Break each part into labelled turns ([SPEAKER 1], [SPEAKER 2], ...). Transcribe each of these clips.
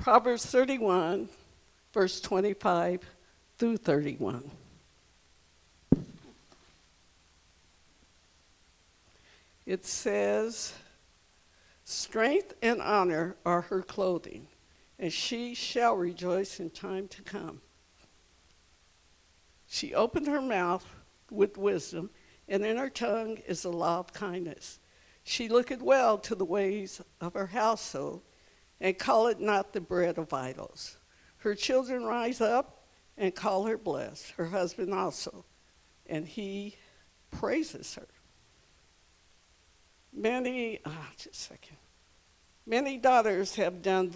[SPEAKER 1] Proverbs 31, verse 25 through 31. It says, strength and honor are her clothing, and she shall rejoice in time to come. She opened her mouth with wisdom, and in her tongue is the law of kindness. She looketh well to the ways of her household, and calleth not the bread of idols. Her children rise up and call her blessed, her husband also, and he praises her. Many daughters have done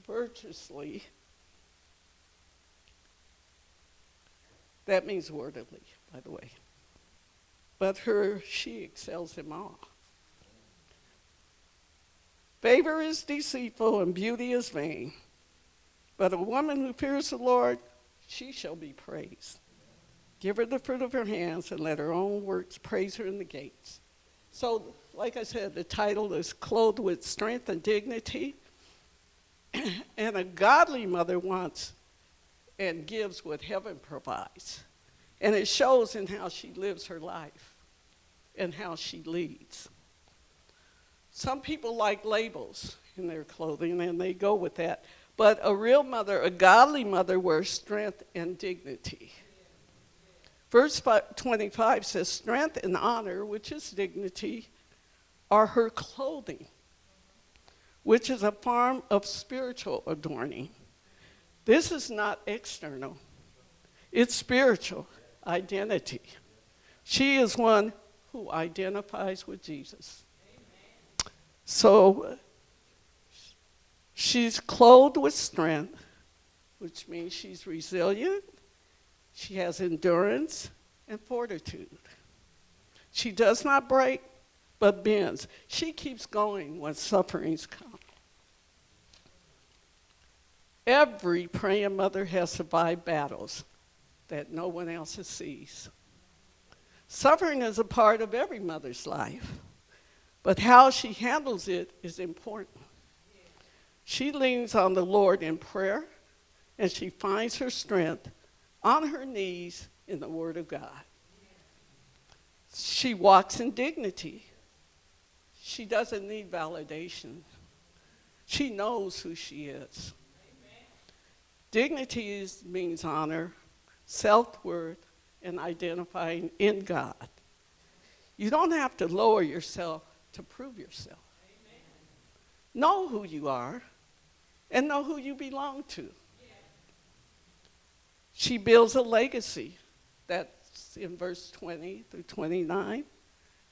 [SPEAKER 1] virtuously. That means worthily, by the way. But she excels them all. Favor is deceitful and beauty is vain. But a woman who fears the Lord, she shall be praised. Give her the fruit of her hands and let her own works praise her in the gates. So, like I said, the title is Clothed with Strength and Dignity. And a godly mother wants and gives what heaven provides. And it shows in how she lives her life and how she leads. Some people like labels in their clothing, and they go with that. But a real mother, a godly mother, wears strength and dignity. Verse 25 says, strength and honor, which is dignity, are her clothing, which is a form of spiritual adorning. This is not external. It's spiritual identity. She is one who identifies with Jesus. So she's clothed with strength, which means she's resilient. She has endurance and fortitude. She does not break, but bends. She keeps going when sufferings come. Every praying mother has survived battles that no one else sees. Suffering is a part of every mother's life, but how she handles it is important. She leans on the Lord in prayer, and she finds her strength on her knees in the Word of God. She walks in dignity. She doesn't need validation. She knows who she is. Dignity means honor, self-worth, and identifying in God. You don't have to lower yourself to prove yourself. Know who you are and know who you belong to. She builds a legacy. That's in verse 20 through 29.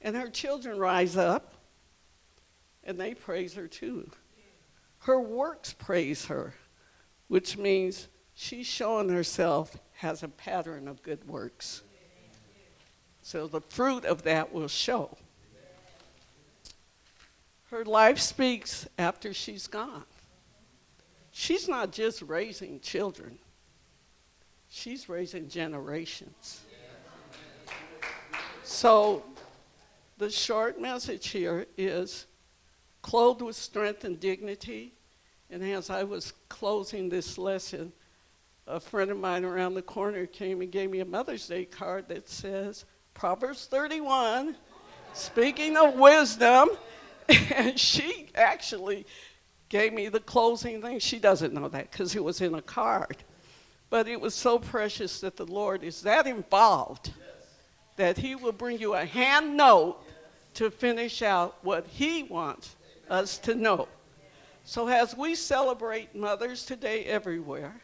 [SPEAKER 1] And her children rise up, and they praise her too. Her works praise her, which means she's showing herself has a pattern of good works. So the fruit of that will show. Her life speaks after she's gone. She's not just raising children. She's raising generations. So the short message here is clothed with strength and dignity. And as I was closing this lesson, a friend of mine around the corner came and gave me a Mother's Day card that says, Proverbs 31, speaking of wisdom. And she actually gave me the closing thing. She doesn't know that because it was in a card. But it was so precious that the Lord is that involved that he will bring you a hand note to finish out what he wants us to know. So as we celebrate mothers today everywhere,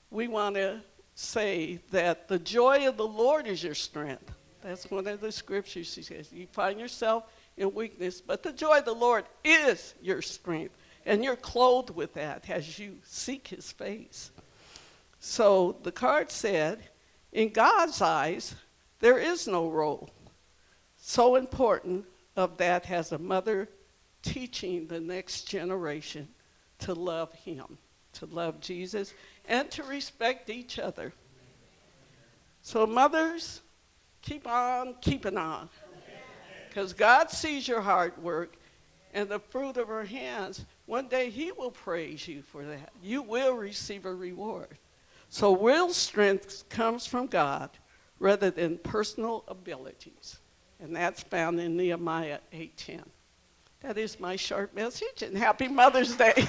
[SPEAKER 1] we want to say that the joy of the Lord is your strength. That's one of the scriptures she says. You find yourself in weakness, but the joy of the Lord is your strength. And you're clothed with that as you seek his face. So the card said, in God's eyes, there is no role so important of that as a mother teaching the next generation to love him, to love Jesus, and to respect each other. So mothers, keep on keeping on. Because God sees your hard work, and the fruit of her hands, one day he will praise you for that. You will receive a reward. So real strength comes from God rather than personal abilities. And that's found in Nehemiah 8:10. That is my short message, and happy Mother's Day.